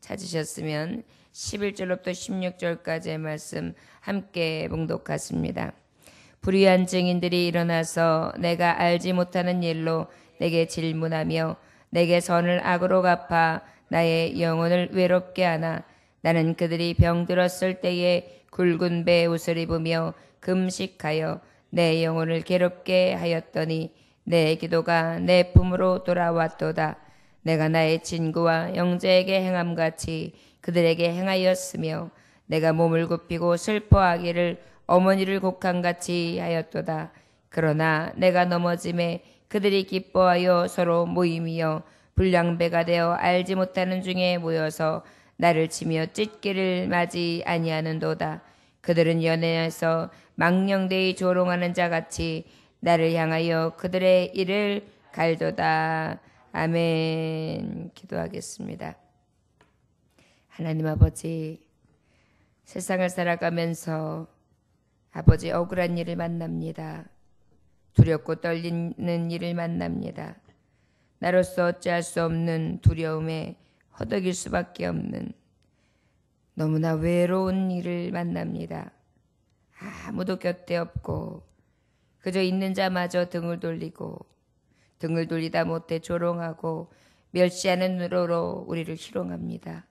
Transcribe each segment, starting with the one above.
찾으셨으면 11절로부터 16절까지의 말씀 함께 봉독하십니다. 불의한 증인들이 일어나서 내가 알지 못하는 일로 내게 질문하며 내게 선을 악으로 갚아 나의 영혼을 외롭게 하나 나는 그들이 병들었을 때에 굵은 배 옷을 입으며 금식하여 내 영혼을 괴롭게 하였더니 내 기도가 내 품으로 돌아왔도다. 내가 나의 친구와 형제에게 행함같이 그들에게 행하였으며 내가 몸을 굽히고 슬퍼하기를 어머니를 곡한같이 하였도다. 그러나 내가 넘어짐에 그들이 기뻐하여 서로 모임이여 불량배가 되어 알지 못하는 중에 모여서 나를 치며 찢기를 맞이 아니하는도다. 그들은 연애에서 망령되이 조롱하는 자같이 나를 향하여 그들의 일을 갈도다. 아멘. 기도하겠습니다. 하나님 아버지, 세상을 살아가면서 아버지 억울한 일을 만납니다. 두렵고 떨리는 일을 만납니다. 나로서 어찌할 수 없는 두려움에 허덕일 수밖에 없는 너무나 외로운 일을 만납니다. 아무도 곁에 없고 그저 있는 자마저 등을 돌리고 등을 돌리다 못해 조롱하고 멸시하는 눈으로 우리를 희롱합니다.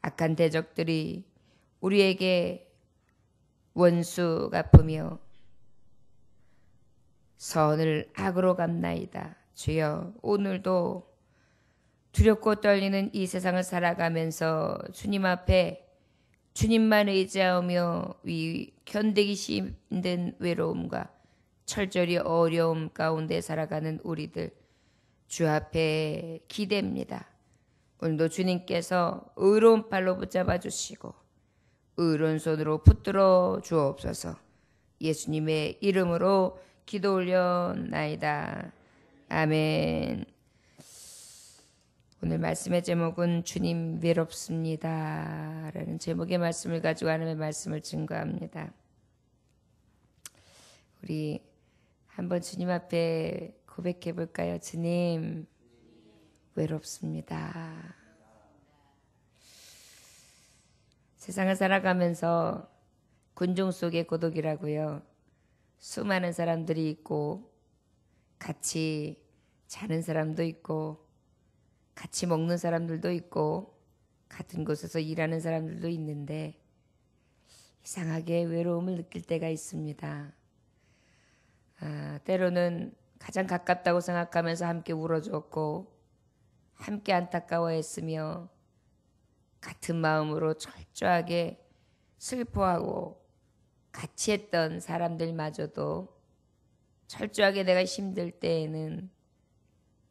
악한 대적들이 우리에게 원수 갚으며 선을 악으로 갚나이다. 주여, 오늘도 두렵고 떨리는 이 세상을 살아가면서 주님 앞에 주님만 의지하며 견디기 힘든 외로움과 철저히 어려움 가운데 살아가는 우리들 주 앞에 기대입니다. 오늘도 주님께서 의로운 팔로 붙잡아 주시고 의로운 손으로 붙들어 주옵소서. 예수님의 이름으로 기도 올려나이다. 아멘. 오늘 말씀의 제목은 주님 외롭습니다 라는 제목의 말씀을 가지고 하나님의 말씀을 증거합니다. 우리 한번 주님 앞에 고백해 볼까요? 주님 외롭습니다. 세상을 살아가면서 군중 속의 고독이라고요. 수많은 사람들이 있고 같이 자는 사람도 있고 같이 먹는 사람들도 있고 같은 곳에서 일하는 사람들도 있는데 이상하게 외로움을 느낄 때가 있습니다. 때로는 가장 가깝다고 생각하면서 함께 울어주었고 함께 안타까워했으며 같은 마음으로 철저하게 슬퍼하고 같이 했던 사람들마저도 철저하게 내가 힘들 때에는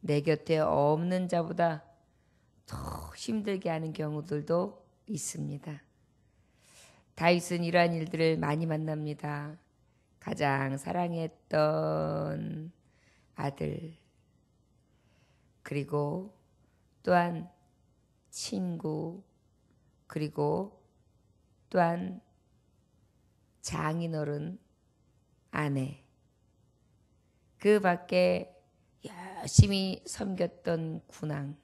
내 곁에 없는 자보다 더 힘들게 하는 경우들도 있습니다. 다윗은 이러한 일들을 많이 만납니다. 가장 사랑했던 아들, 그리고 또한 친구, 그리고 또한 장인어른, 아내, 그 밖에 열심히 섬겼던 군왕,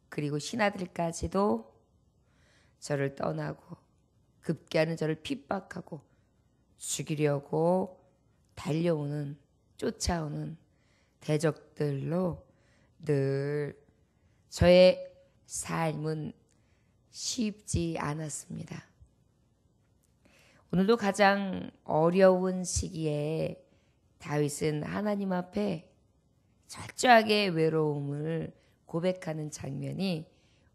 그리고 신하들까지도 저를 떠나고 급기야는 저를 핍박하고 죽이려고 달려오는, 쫓아오는 대적들로 늘 저의 삶은 쉽지 않았습니다. 오늘도 가장 어려운 시기에 다윗은 하나님 앞에 철저하게 외로움을 고백하는 장면이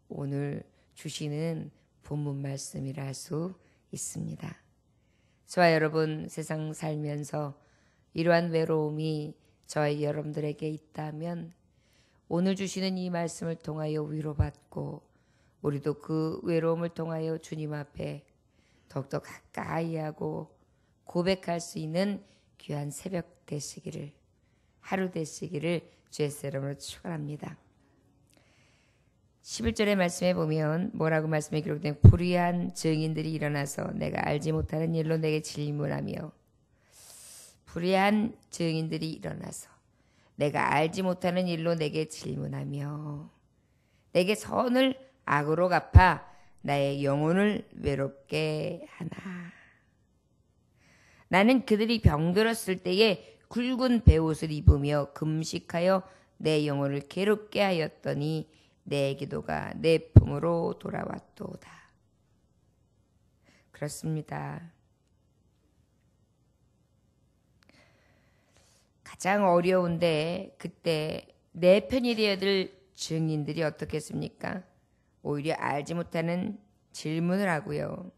오늘 주시는 본문 말씀이라 할 수 있습니다. 저와 여러분 세상 살면서 이러한 외로움이 저와 여러분들에게 있다면 오늘 주시는 이 말씀을 통하여 위로받고 우리도 그 외로움을 통하여 주님 앞에 더욱더 가까이 하고 고백할 수 있는 귀한 새벽 되시기를, 하루 되시기를 주의 이름으로 축원합니다. 11절의 말씀에 보면 뭐라고 말씀이 기록된 불의한 증인들이 일어나서 내가 알지 못하는 일로 내게 질문하며, 불의한 증인들이 일어나서 내가 알지 못하는 일로 내게 질문하며 내게 선을 악으로 갚아 나의 영혼을 외롭게 하나. 나는 그들이 병들었을 때에 굵은 베옷을 입으며 금식하여 내 영혼을 괴롭게 하였더니 내 기도가 내 품으로 돌아왔도다. 그렇습니다. 가장 어려운데 그때 내 편이 되어야 될 증인들이 어떻겠습니까? 오히려 알지 못하는 질문을 하고요.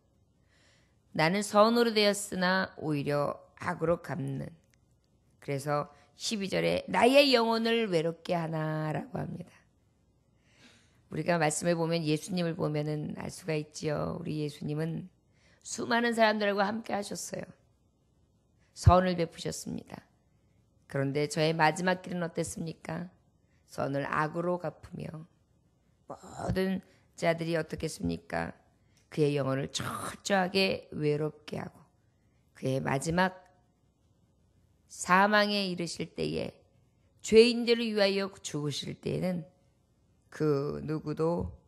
나는 선으로 되었으나 오히려 악으로 갚는. 그래서 12절에 나의 영혼을 외롭게 하나라고 합니다. 우리가 말씀을 보면 예수님을 보면은 알 수가 있지요. 우리 예수님은 수많은 사람들과 함께 하셨어요. 선을 베푸셨습니다. 그런데 저의 마지막 길은 어땠습니까? 선을 악으로 갚으며 모든 자들이 어떻겠습니까? 그의 영혼을 철저하게 외롭게 하고 그의 마지막 사망에 이르실 때에 죄인들을 위하여 죽으실 때에는 그 누구도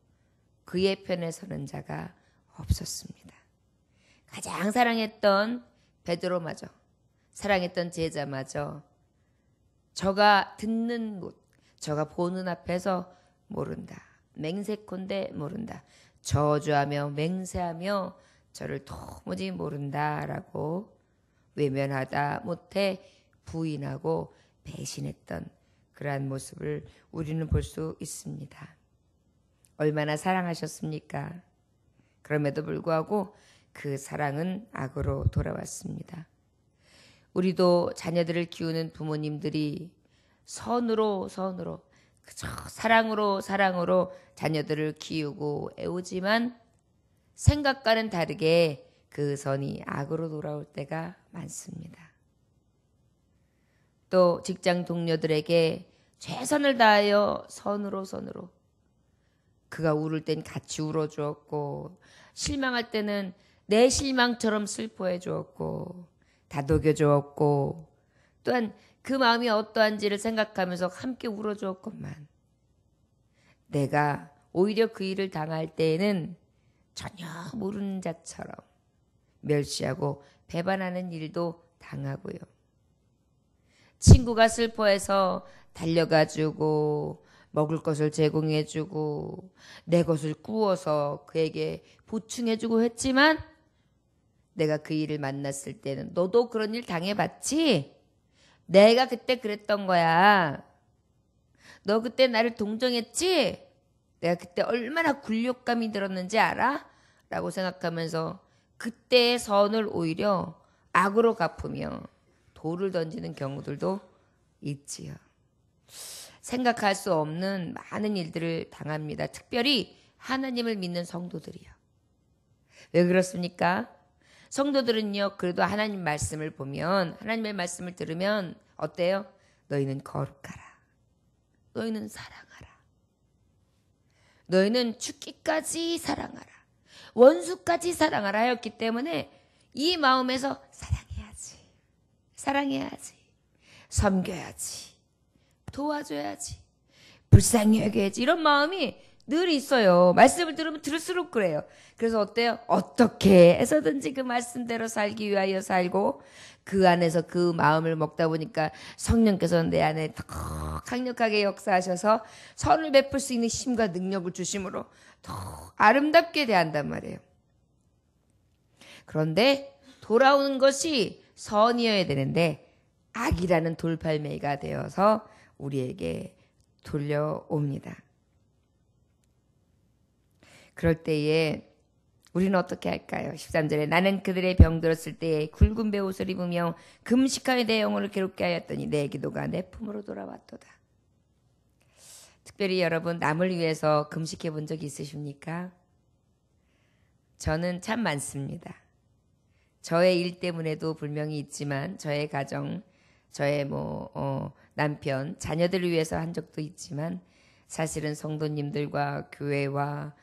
그의 편에 서는 자가 없었습니다. 가장 사랑했던 베드로마저, 사랑했던 제자마저 저가 듣는 곳, 저가 보는 앞에서 모른다. 맹세컨대 모른다. 저주하며 맹세하며 저를 도무지 모른다라고 외면하다 못해 부인하고 배신했던 그러한 모습을 우리는 볼 수 있습니다. 얼마나 사랑하셨습니까? 그럼에도 불구하고 그 사랑은 악으로 돌아왔습니다. 우리도 자녀들을 키우는 부모님들이 선으로 그저 사랑으로 자녀들을 키우고 애우지만 생각과는 다르게 그 선이 악으로 돌아올 때가 많습니다. 또 직장 동료들에게 최선을 다하여 선으로 그가 울을 땐 같이 울어주었고 실망할 때는 내 실망처럼 슬퍼해 주었고 다독여 주었고 또한 그 마음이 어떠한지를 생각하면서 함께 울어주었건만 내가 오히려 그 일을 당할 때에는 전혀 모르는 자처럼 멸시하고 배반하는 일도 당하고요. 친구가 슬퍼해서 달려가지고 먹을 것을 제공해주고 내 것을 구워서 그에게 보충해주고 했지만 내가 그 일을 만났을 때는 너도 그런 일 당해봤지? 내가 그때 그랬던 거야. 너 그때 나를 동정했지? 내가 그때 얼마나 굴욕감이 들었는지 알아? 라고 생각하면서 그때의 선을 오히려 악으로 갚으며 돌을 던지는 경우들도 있지요. 생각할 수 없는 많은 일들을 당합니다. 특별히 하나님을 믿는 성도들이요. 왜 그렇습니까? 성도들은요, 그래도 하나님 말씀을 보면, 하나님의 말씀을 들으면 어때요? 너희는 거룩하라. 너희는 사랑하라. 너희는 죽기까지 사랑하라. 원수까지 사랑하라 하였기 때문에 이 마음에서 사랑해야지. 섬겨야지. 도와줘야지. 불쌍히 여겨야지. 이런 마음이 늘 있어요. 말씀을 들으면 들을수록 그래요. 그래서 어때요? 어떻게 해서든지 그 말씀대로 살기 위하여 살고 그 안에서 그 마음을 먹다 보니까 성령께서는 내 안에 더 강력하게 역사하셔서 선을 베풀 수 있는 힘과 능력을 주심으로 더 아름답게 대한단 말이에요. 그런데 돌아오는 것이 선이어야 되는데 악이라는 돌팔매가 되어서 우리에게 돌려옵니다. 그럴 때에 우리는 어떻게 할까요? 13절에 나는 그들의 병들었을 때에 굵은 베옷을 입으며 금식하여 내 영혼을 괴롭게 하였더니 내 기도가 내 품으로 돌아왔도다. 특별히 여러분 남을 위해서 금식해 본 적이 있으십니까? 저는 참 많습니다. 저의 일 때문에도 분명히 있지만 저의 가정, 저의 남편, 자녀들을 위해서 한 적도 있지만 사실은 성도님들과 교회와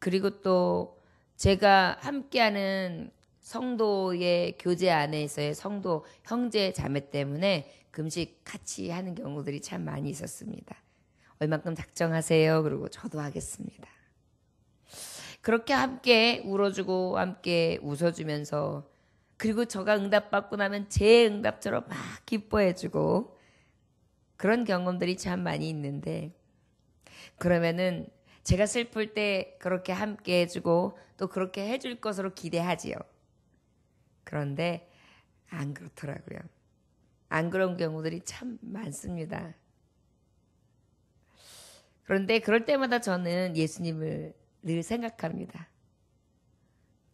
그리고 또 제가 함께하는 성도의 교제 안에서의 성도 형제 자매 때문에 금식 같이 하는 경우들이 참 많이 있었습니다. 얼만큼 작정하세요. 그리고 저도 하겠습니다. 그렇게 함께 울어주고 함께 웃어주면서 그리고 저가 응답받고 나면 제 응답처럼 막 기뻐해주고 그런 경험들이 참 많이 있는데 그러면은 제가 슬플 때 그렇게 함께 해주고 또 그렇게 해줄 것으로 기대하지요. 그런데 안 그렇더라고요. 안 그런 경우들이 참 많습니다. 그런데 그럴 때마다 저는 예수님을 늘 생각합니다.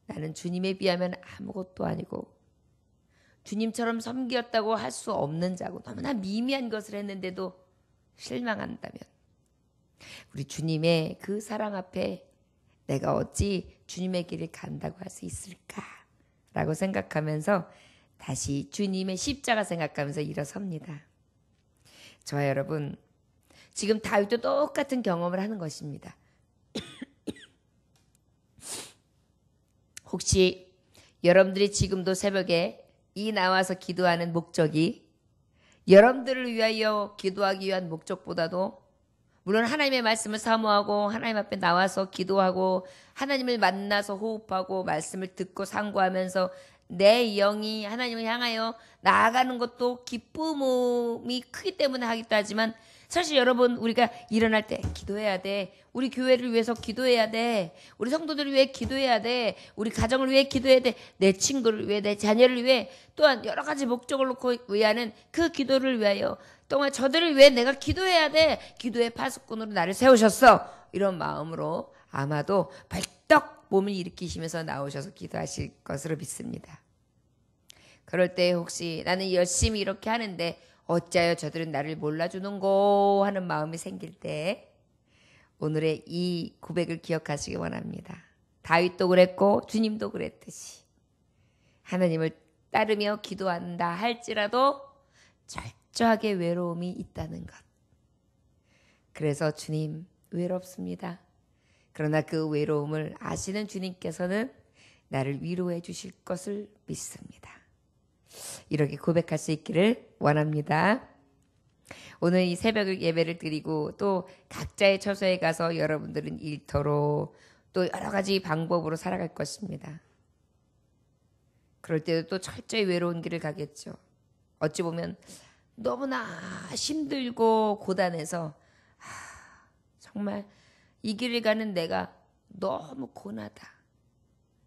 나는 주님에 비하면 아무것도 아니고 주님처럼 섬겼다고 할 수 없는 자고 너무나 미미한 것을 했는데도 실망한다면 우리 주님의 그 사랑 앞에 내가 어찌 주님의 길을 간다고 할 수 있을까라고 생각하면서 다시 주님의 십자가 생각하면서 일어섭니다. 저와 여러분 지금 다윗도 똑같은 경험을 하는 것입니다. 혹시 여러분들이 지금도 새벽에 이 나와서 기도하는 목적이 여러분들을 위하여 기도하기 위한 목적보다도 물론 하나님의 말씀을 사모하고 하나님 앞에 나와서 기도하고 하나님을 만나서 호흡하고 말씀을 듣고 상고하면서 내 영이 하나님을 향하여 나아가는 것도 기쁨이 크기 때문에 하기도 하지만 사실 여러분 우리가 일어날 때 기도해야 돼. 우리 교회를 위해서 기도해야 돼. 우리 성도들을 위해 기도해야 돼. 우리 가정을 위해 기도해야 돼. 내 친구를 위해 내 자녀를 위해 또한 여러 가지 목적을 놓고 위하는 그 기도를 위하여 또한 저들을 위해 내가 기도해야 돼. 기도의 파수꾼으로 나를 세우셨어. 이런 마음으로 아마도 벌떡 몸을 일으키시면서 나오셔서 기도하실 것으로 믿습니다. 그럴 때 혹시 나는 열심히 이렇게 하는데 어찌하여 저들은 나를 몰라주는고 하는 마음이 생길 때 오늘의 이 고백을 기억하시기 원합니다. 다윗도 그랬고 주님도 그랬듯이 하나님을 따르며 기도한다 할지라도 철저하게 외로움이 있다는 것. 그래서 주님 외롭습니다. 그러나 그 외로움을 아시는 주님께서는 나를 위로해 주실 것을 믿습니다. 이렇게 고백할 수 있기를 원합니다. 오늘 이 새벽 예배를 드리고 또 각자의 처소에 가서 여러분들은 일터로 또 여러 가지 방법으로 살아갈 것입니다. 그럴 때도 또 철저히 외로운 길을 가겠죠. 어찌 보면 너무나 힘들고 고단해서 정말 이 길을 가는 내가 너무 고나다.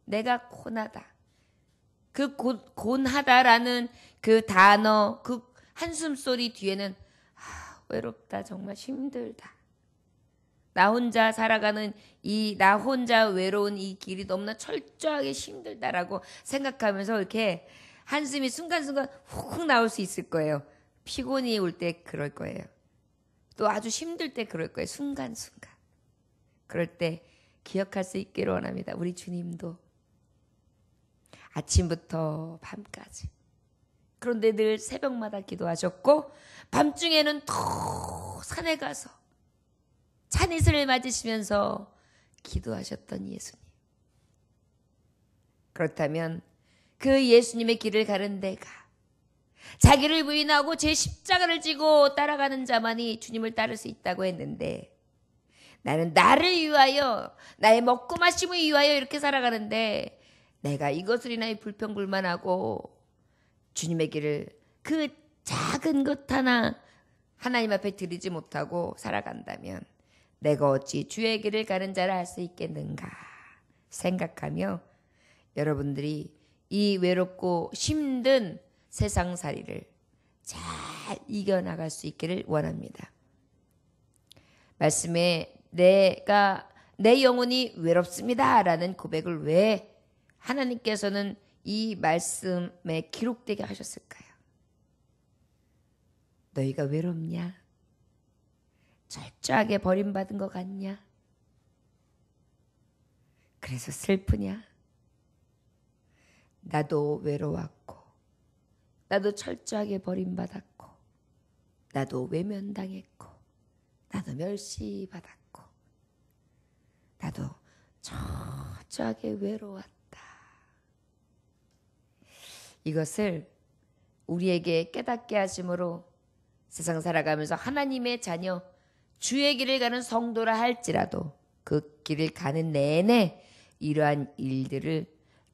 내가 고나다. 그 곤하다라는 그 단어, 그 한숨 소리 뒤에는 외롭다, 정말 힘들다. 나 혼자 살아가는 나 혼자 외로운 이 길이 너무나 철저하게 힘들다라고 생각하면서 이렇게 한숨이 순간순간 훅 나올 수 있을 거예요. 피곤이 올 때 그럴 거예요. 또 아주 힘들 때 그럴 거예요. 순간순간. 그럴 때 기억할 수 있기를 원합니다. 우리 주님도 아침부터 밤까지. 그런데 늘 새벽마다 기도하셨고 밤중에는 더 산에 가서 찬이슬을 맞으시면서 기도하셨던 예수님. 그렇다면 그 예수님의 길을 가는 내가 자기를 부인하고 제 십자가를 지고 따라가는 자만이 주님을 따를 수 있다고 했는데 나는 나를 위하여 나의 먹고 마심을 위하여 이렇게 살아가는데 내가 이것을 인하여 불평불만하고 주님의 길을 그 작은 것 하나 하나님 앞에 드리지 못하고 살아간다면 내가 어찌 주의 길을 가는 자라 할 수 있겠는가 생각하며 여러분들이 이 외롭고 힘든 세상살이를 잘 이겨나갈 수 있기를 원합니다. 말씀에 내 영혼이 외롭습니다 라는 고백을 왜 하나님께서는 이 말씀에 기록되게 하셨을까요? 너희가 외롭냐? 철저하게 버림받은 것 같냐? 그래서 슬프냐? 나도 외로웠고 나도 철저하게 버림받았고 나도 외면당했고 나도 멸시받았고 나도 철저하게 외로웠다. 이것을 우리에게 깨닫게 하심으로 세상 살아가면서 하나님의 자녀 주의 길을 가는 성도라 할지라도 그 길을 가는 내내 이러한 일들을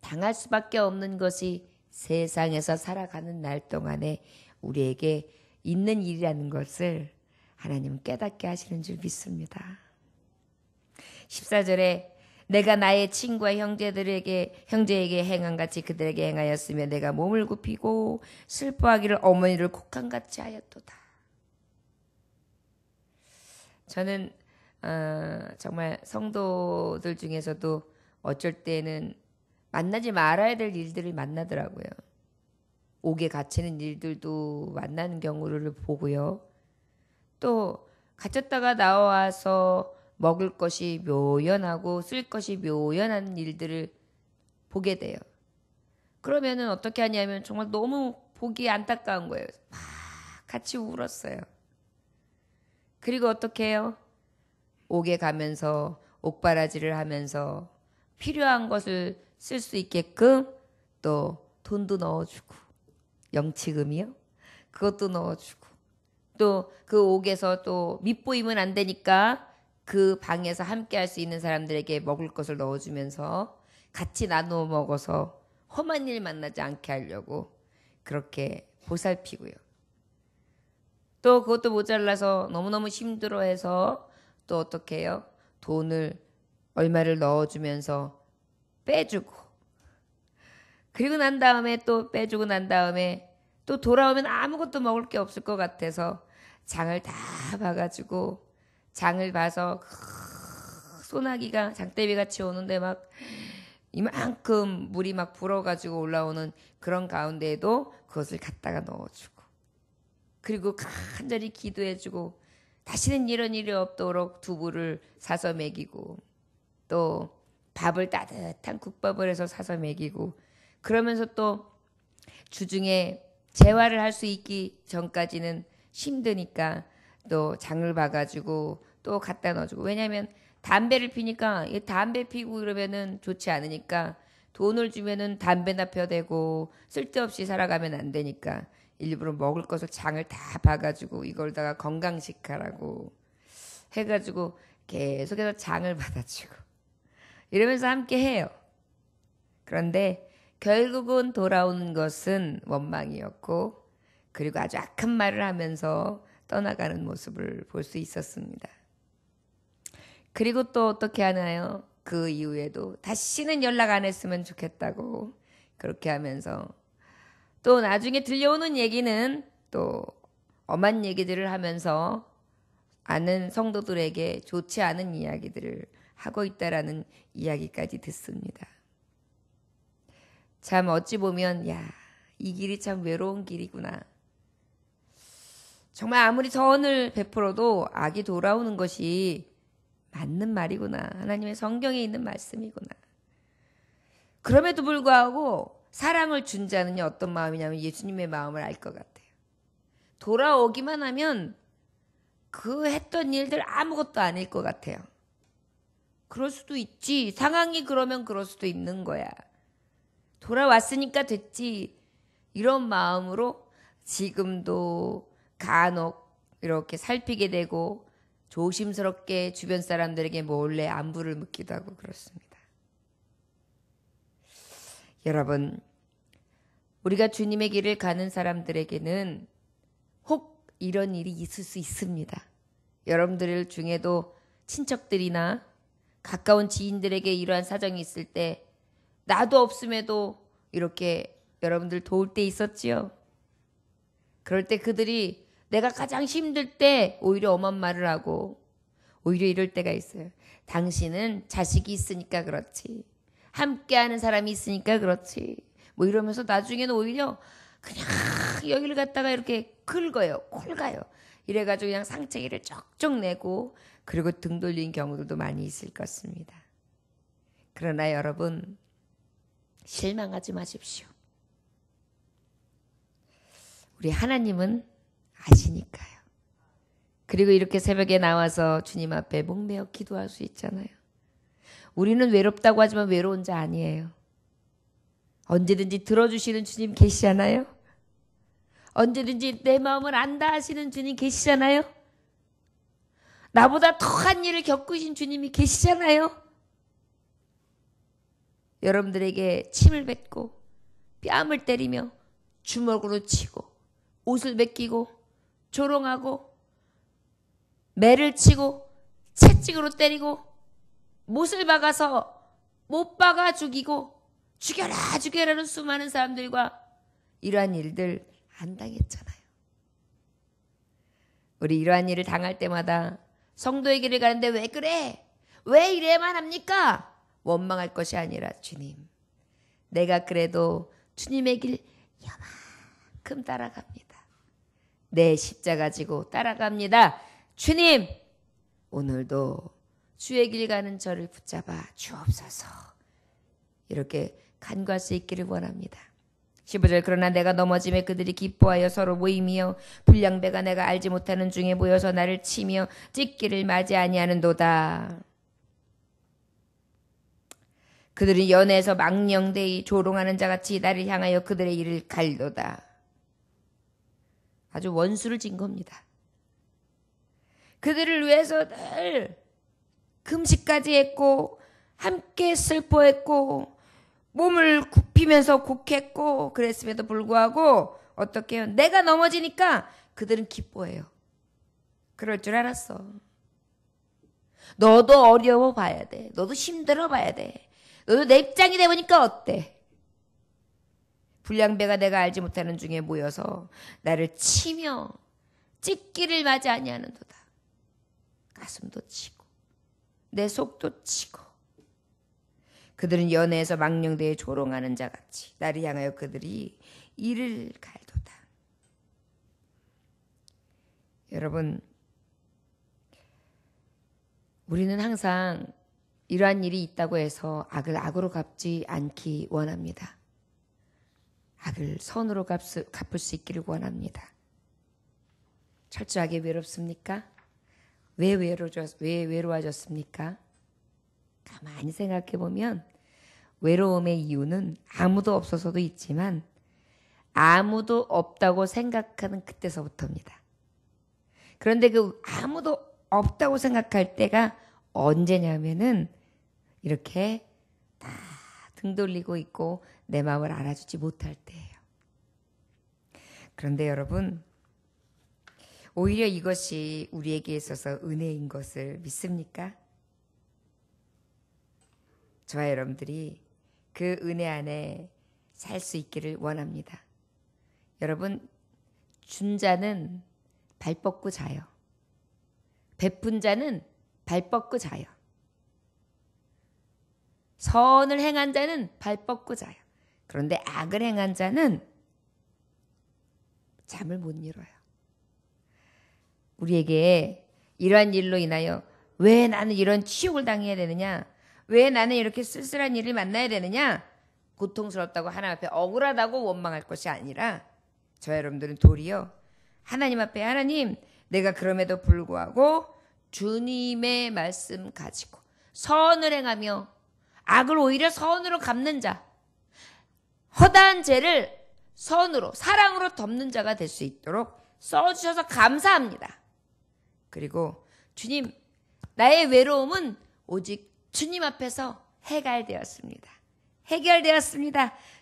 당할 수밖에 없는 것이 세상에서 살아가는 날 동안에 우리에게 있는 일이라는 것을 하나님은 깨닫게 하시는 줄 믿습니다. 14절에 내가 나의 친구와 형제에게 행한 같이 그들에게 행하였으며 내가 몸을 굽히고 슬퍼하기를 어머니를 곡한같이 하였도다. 저는 정말 성도들 중에서도 어쩔 때는 만나지 말아야 될 일들을 만나더라고요. 옥에 갇히는 일들도 만나는 경우를 보고요. 또 갇혔다가 나와서 먹을 것이 묘연하고 쓸 것이 묘연한 일들을 보게 돼요. 그러면은 어떻게 하냐면 정말 너무 보기 안타까운 거예요. 막 같이 울었어요. 그리고 어떻게 해요? 옥에 가면서 옥바라지를 하면서 필요한 것을 쓸 수 있게끔 또 돈도 넣어주고 영치금이요? 그것도 넣어주고 또 그 옥에서 또 밑보이면 안 되니까 그 방에서 함께 할 수 있는 사람들에게 먹을 것을 넣어주면서 같이 나누어 먹어서 험한 일 만나지 않게 하려고 그렇게 보살피고요. 또 그것도 모자라서 너무너무 힘들어해서 또 어떻게 해요? 돈을 얼마를 넣어주면서 빼주고 그리고 난 다음에 또 빼주고 난 다음에 또 돌아오면 아무것도 먹을 게 없을 것 같아서 장을 다 봐가지고 장을 봐서 소나기가 장대비 같이 오는데 막 이만큼 물이 막 불어가지고 올라오는 그런 가운데에도 그것을 갖다가 넣어주고 그리고 간절히 기도해주고 다시는 이런 일이 없도록 두부를 사서 먹이고 또 밥을 따뜻한 국밥을 해서 사서 먹이고 그러면서 또 주중에 재활을 할 수 있기 전까지는 힘드니까 또 장을 봐가지고 또 갖다 넣어주고 왜냐하면 담배를 피니까 담배 피고 이러면은 좋지 않으니까 돈을 주면은 담배나 펴대고 쓸데없이 살아가면 안 되니까 일부러 먹을 것을 장을 다 봐가지고 이걸다가 건강식 하라고 해가지고 계속해서 장을 받아주고 이러면서 함께 해요. 그런데 결국은 돌아오는 것은 원망이었고 그리고 아주 악한 말을 하면서 떠나가는 모습을 볼 수 있었습니다. 그리고 또 어떻게 하나요? 그 이후에도 다시는 연락 안 했으면 좋겠다고 그렇게 하면서 또 나중에 들려오는 얘기는 또 엄한 얘기들을 하면서 아는 성도들에게 좋지 않은 이야기들을 하고 있다라는 이야기까지 듣습니다. 참 어찌 보면 이 길이 참 외로운 길이구나. 정말 아무리 선을 베풀어도 악이 돌아오는 것이 맞는 말이구나. 하나님의 성경에 있는 말씀이구나. 그럼에도 불구하고 사랑을 준 자는 어떤 마음이냐면 예수님의 마음을 알 것 같아요. 돌아오기만 하면 그 했던 일들 아무것도 아닐 것 같아요. 그럴 수도 있지. 상황이 그러면 그럴 수도 있는 거야. 돌아왔으니까 됐지. 이런 마음으로 지금도 간혹 이렇게 살피게 되고 조심스럽게 주변 사람들에게 몰래 안부를 묻기도 하고 그렇습니다. 여러분, 우리가 주님의 길을 가는 사람들에게는 혹 이런 일이 있을 수 있습니다. 여러분들 중에도 친척들이나 가까운 지인들에게 이러한 사정이 있을 때 나도 없음에도 이렇게 여러분들 도울 때 있었지요. 그럴 때 그들이 내가 가장 힘들 때 오히려 엄한 말을 하고 오히려 이럴 때가 있어요. 당신은 자식이 있으니까 그렇지. 함께하는 사람이 있으니까 그렇지. 뭐 이러면서 나중에는 오히려 그냥 여기를 갖다가 이렇게 긁어요. 콜가요. 이래가지고 그냥 상처기를 쪽쪽 내고 그리고 등 돌린 경우들도 많이 있을 것 같습니다. 그러나 여러분 실망하지 마십시오. 우리 하나님은 아시니까요. 그리고 이렇게 새벽에 나와서 주님 앞에 목매어 기도할 수 있잖아요. 우리는 외롭다고 하지만 외로운 자 아니에요. 언제든지 들어주시는 주님 계시잖아요. 언제든지 내 마음을 안다 하시는 주님 계시잖아요. 나보다 더한 일을 겪으신 주님이 계시잖아요. 여러분들에게 침을 뱉고 뺨을 때리며 주먹으로 치고 옷을 벗기고 조롱하고 매를 치고 채찍으로 때리고 못을 박아서 못 박아 죽이고 죽여라 죽여라는 수많은 사람들과 이러한 일들 안 당했잖아요. 우리 이러한 일을 당할 때마다 성도의 길을 가는데 왜 그래? 왜 이래야만 합니까? 원망할 것이 아니라 주님, 내가 그래도 주님의 길 요만큼 따라갑니다. 내 십자가 지고 따라갑니다. 주님, 오늘도 주의 길 가는 저를 붙잡아 주옵소서. 이렇게 간구할 수 있기를 원합니다. 15절 그러나 내가 넘어짐에 그들이 기뻐하여 서로 모임이여 불량배가 내가 알지 못하는 중에 모여서 나를 치며 찢기를 맞이 아니하는도다. 그들은 연애에서 망령되이 조롱하는 자같이 나를 향하여 그들의 일을 갈도다. 아주 원수를 진 겁니다. 그들을 위해서 늘 금식까지 했고 함께 슬퍼했고 몸을 굽히면서 곡했고 그랬음에도 불구하고 어떻게 해요? 내가 넘어지니까 그들은 기뻐해요. 그럴 줄 알았어. 너도 어려워 봐야 돼. 너도 힘들어 봐야 돼. 너도 내 입장이 돼보니까 어때? 불량배가 내가 알지 못하는 중에 모여서 나를 치며 찢기를 맞이 아니하는도다. 가슴도 치고 내 속도 치고 그들은 연애에서 망령되에 조롱하는 자같이 나를 향하여 그들이 이를 갈도다. 여러분, 우리는 항상 이러한 일이 있다고 해서 악을 악으로 갚지 않기 원합니다. 악을 선으로 갚을 수 있기를 원합니다. 철저하게 외롭습니까? 왜 외로워졌습니까? 가만히 생각해 보면 외로움의 이유는 아무도 없어서도 있지만 아무도 없다고 생각하는 그때서부터입니다. 그런데 그 아무도 없다고 생각할 때가 언제냐면은 이렇게 다 등 돌리고 있고 내 마음을 알아주지 못할 때예요. 그런데 여러분, 오히려 이것이 우리에게 있어서 은혜인 것을 믿습니까? 저와 여러분들이 그 은혜 안에 살 수 있기를 원합니다. 여러분, 준 자는 발 뻗고 자요. 베푼 자는 발 뻗고 자요. 선을 행한 자는 발 뻗고 자요. 그런데 악을 행한 자는 잠을 못 이뤄요. 우리에게 이러한 일로 인하여 왜 나는 이런 치욕을 당해야 되느냐? 왜 나는 이렇게 쓸쓸한 일을 만나야 되느냐? 고통스럽다고 하나님 앞에 억울하다고 원망할 것이 아니라 저 여러분들은 도리어 하나님 앞에 하나님, 내가 그럼에도 불구하고 주님의 말씀 가지고 선을 행하며 악을 오히려 선으로 갚는 자, 허다한 죄를 선으로 사랑으로 덮는 자가 될 수 있도록 써주셔서 감사합니다. 그리고 주님, 나의 외로움은 오직 주님 앞에서 해결되었습니다.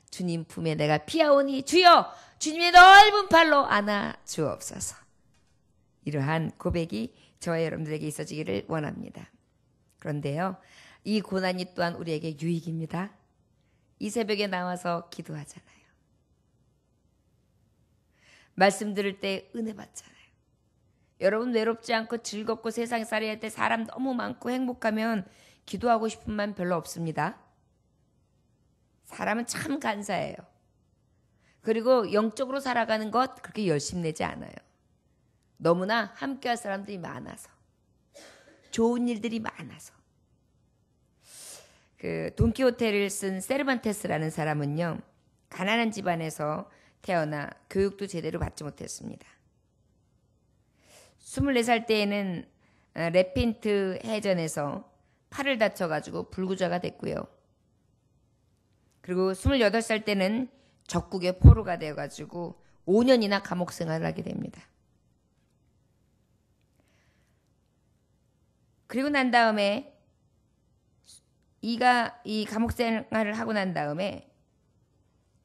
주님 품에 내가 피하오니 주여 주님의 넓은 팔로 안아 주옵소서. 이러한 고백이 저와 여러분들에게 있어지기를 원합니다. 그런데요, 이 고난이 또한 우리에게 유익입니다. 이 새벽에 나와서 기도하잖아요. 말씀 들을 때 은혜 받잖아요. 여러분 외롭지 않고 즐겁고 세상에 살아야 때 사람 너무 많고 행복하면 기도하고 싶은 마음 별로 없습니다. 사람은 참 간사해요. 그리고 영적으로 살아가는 것 그렇게 열심내지 않아요. 너무나 함께할 사람들이 많아서, 좋은 일들이 많아서. 그 돈키호테를 쓴 세르반테스라는 사람은요, 가난한 집안에서 태어나 교육도 제대로 받지 못했습니다. 24살 때에는 레핀트 해전에서 팔을 다쳐가지고 불구자가 됐고요. 그리고 28살 때는 적국의 포로가 되어가지고 5년이나 감옥 생활을 하게 됩니다. 그리고 난 다음에 이 감옥 생활을 하고 난 다음에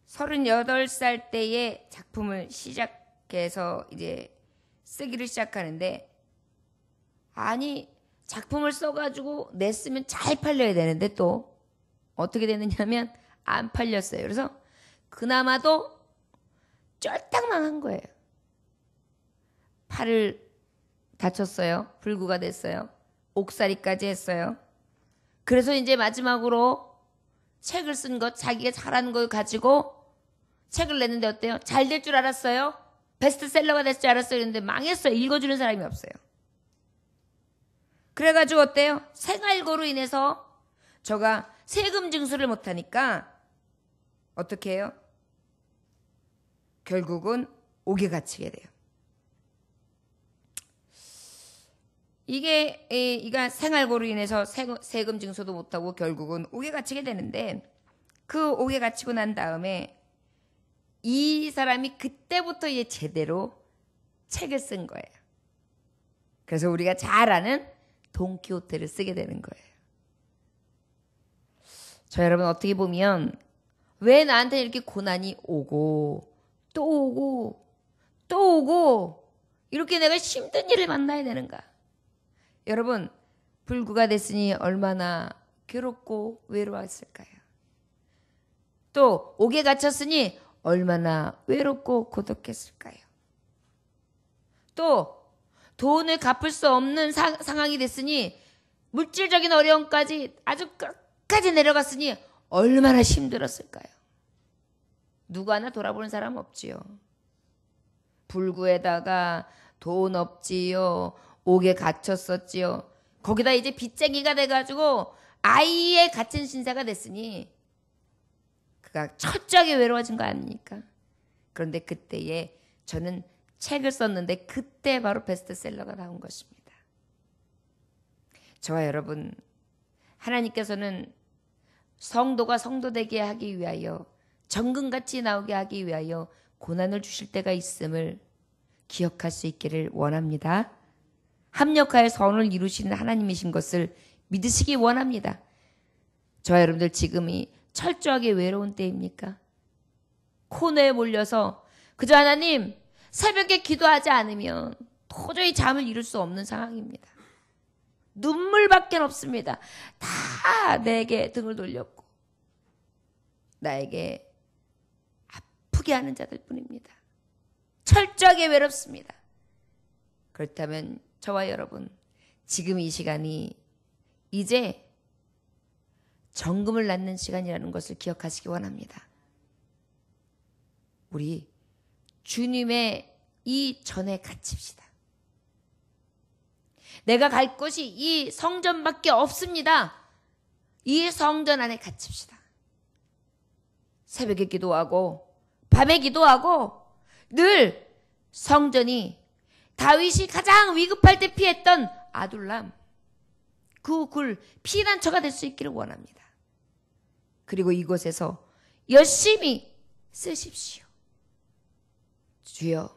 38살 때에 작품을 시작해서 이제 쓰기를 시작하는데, 아니 작품을 써가지고 냈으면 잘 팔려야 되는데 또 어떻게 됐느냐면 안 팔렸어요. 그래서 그나마도 쫄딱 망한 거예요. 팔을 다쳤어요. 불구가 됐어요. 옥살이까지 했어요. 그래서 이제 마지막으로 책을 쓴 것, 자기가 잘하는 걸 가지고 책을 냈는데 어때요? 잘 될 줄 알았어요? 베스트셀러가 될 줄 알았어요? 그런데 망했어요. 읽어주는 사람이 없어요. 그래가지고 어때요? 생활고로 인해서 저가 세금 징수를 못하니까 어떻게 해요? 결국은 옥에 갇히게 돼요. 이가 생활고로 인해서 세금 징수도 못하고 결국은 옥에 갇히게 되는데, 그 옥에 갇히고 난 다음에 이 사람이 그때부터 이제 제대로 책을 쓴 거예요. 그래서 우리가 잘 아는 돈키호테를 쓰게 되는 거예요. 저 여러분, 어떻게 보면 왜 나한테 이렇게 고난이 오고 또 오고 또 오고 이렇게 내가 힘든 일을 만나야 되는가? 여러분, 불구가 됐으니 얼마나 괴롭고 외로웠을까요? 또 옥에 갇혔으니 얼마나 외롭고 고독했을까요? 또 돈을 갚을 수 없는 상황이 됐으니, 물질적인 어려움까지 아주 끝까지 내려갔으니 얼마나 힘들었을까요? 누구 하나 돌아보는 사람 없지요. 불구에다가 돈 없지요. 옥에 갇혔었지요. 거기다 이제 빚쟁이가 돼가지고 아이에 갇힌 신세가 됐으니 그가 철저하게 외로워진 거 아닙니까? 그런데 그때에 저는 책을 썼는데 그때 바로 베스트셀러가 나온 것입니다. 저와 여러분, 하나님께서는 성도가 성도되게 하기 위하여, 정금같이 나오게 하기 위하여 고난을 주실 때가 있음을 기억할 수 있기를 원합니다. 합력하여 선을 이루시는 하나님이신 것을 믿으시기 원합니다. 저와 여러분들, 지금이 철저하게 외로운 때입니까? 코너에 몰려서 그저 하나님, 새벽에 기도하지 않으면 도저히 잠을 이룰 수 없는 상황입니다. 눈물밖에 없습니다. 다 내게 등을 돌렸고 나에게 아프게 하는 자들 뿐입니다. 철저하게 외롭습니다. 그렇다면 저와 여러분, 지금 이 시간이 이제 정금을 낳는 시간이라는 것을 기억하시기 원합니다. 우리 주님의 이 전에 갇힙시다. 내가 갈 곳이 이 성전밖에 없습니다. 이 성전 안에 갇힙시다. 새벽에 기도하고 밤에 기도하고, 늘 성전이 다윗이 가장 위급할 때 피했던 아둘람, 그 굴 피난처가 될 수 있기를 원합니다. 그리고 이곳에서 열심히 쓰십시오. 주여,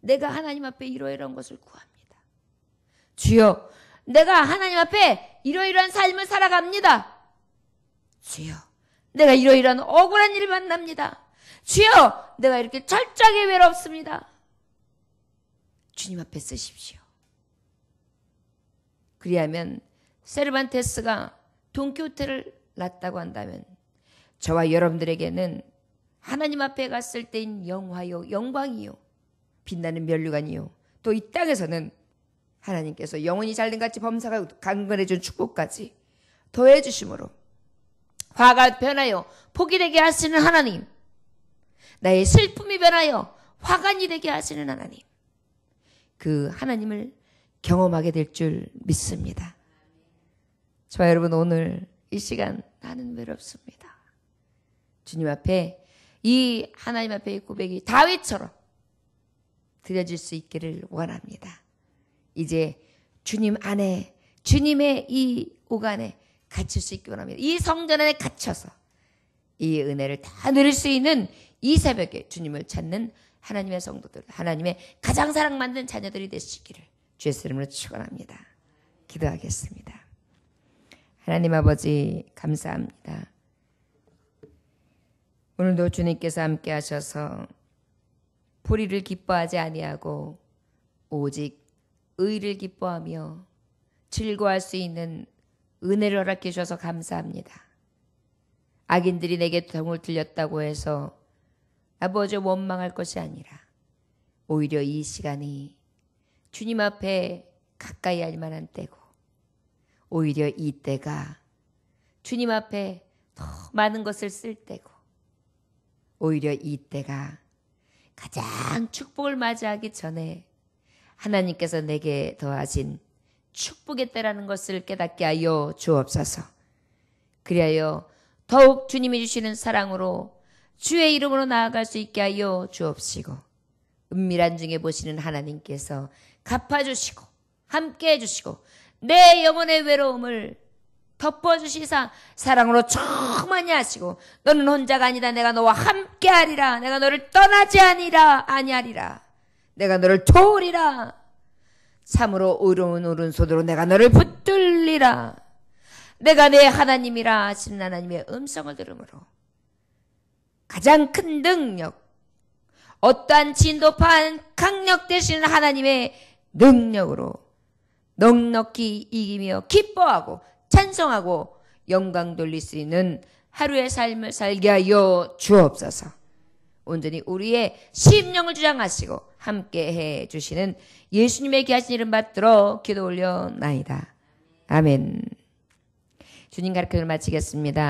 내가 하나님 앞에 이러이러한 것을 구합니다. 주여, 내가 하나님 앞에 이러이러한 삶을 살아갑니다. 주여, 내가 이러이러한 억울한 일을 만납니다. 주여, 내가 이렇게 철저하게 외롭습니다. 주님 앞에 쓰십시오. 그리하면 세르반테스가 돈키호테를 낳았다고 한다면, 저와 여러분들에게는 하나님 앞에 갔을 때인 영화요, 영광이요, 빛나는 면류관이요, 또 이 땅에서는 하나님께서 영원히 잘된같이 범사가 강건해준 축복까지 더해 주심으로 화가 변하여 복이 되게 하시는 하나님, 나의 슬픔이 변하여 화관이 되게 하시는 하나님, 그 하나님을 경험하게 될 줄 믿습니다. 저와 여러분, 오늘 이 시간 나는 외롭습니다. 주님 앞에, 이 하나님 앞에 이 고백이 다윗처럼 드려질 수 있기를 원합니다. 이제 주님 안에, 주님의 이 옥 안에 갇힐 수 있기 원합니다. 이 성전 안에 갇혀서 이 은혜를 다 누릴 수 있는 이 새벽에 주님을 찾는 하나님의 성도들, 하나님의 가장 사랑받는 자녀들이 되시기를 주의 이름으로 축원합니다. 기도하겠습니다. 하나님 아버지 감사합니다. 오늘도 주님께서 함께 하셔서 불의를 기뻐하지 아니하고 오직 의를 기뻐하며 즐거워할 수 있는 은혜를 허락해 주셔서 감사합니다. 악인들이 내게 등을 들렸다고 해서 아버지 원망할 것이 아니라 오히려 이 시간이 주님 앞에 가까이 할 만한 때고 오히려 이 때가 주님 앞에 더 많은 것을 쓸 때고 오히려 이 때가 가장 축복을 맞이하기 전에 하나님께서 내게 더하신 축복의 때라는 것을 깨닫게 하여 주옵소서. 그리하여 더욱 주님이 주시는 사랑으로 주의 이름으로 나아갈 수 있게 하여 주옵시고 은밀한 중에 보시는 하나님께서 갚아주시고 함께 해주시고 내 영혼의 외로움을 덮어주시사 사랑으로 충만히 하시고 너는 혼자가 아니다. 내가 너와 함께하리라. 내가 너를 떠나지 아니하리라. 내가 너를 도우리라. 참으로 의로운 오른손으로 내가 너를 붙들리라. 내가 내 하나님이라 하시는 하나님의 음성을 들으므로 가장 큰 능력, 어떠한 진도판 강력 되시는 하나님의 능력으로 넉넉히 이기며 기뻐하고 찬송하고 영광 돌릴 수 있는 하루의 삶을 살게 하여 주옵소서. 온전히 우리의 심령을 주장하시고 함께 해 주시는 예수님의 귀하신 이름 받들어 기도 올려나이다. 아멘. 주님 가르침을 마치겠습니다.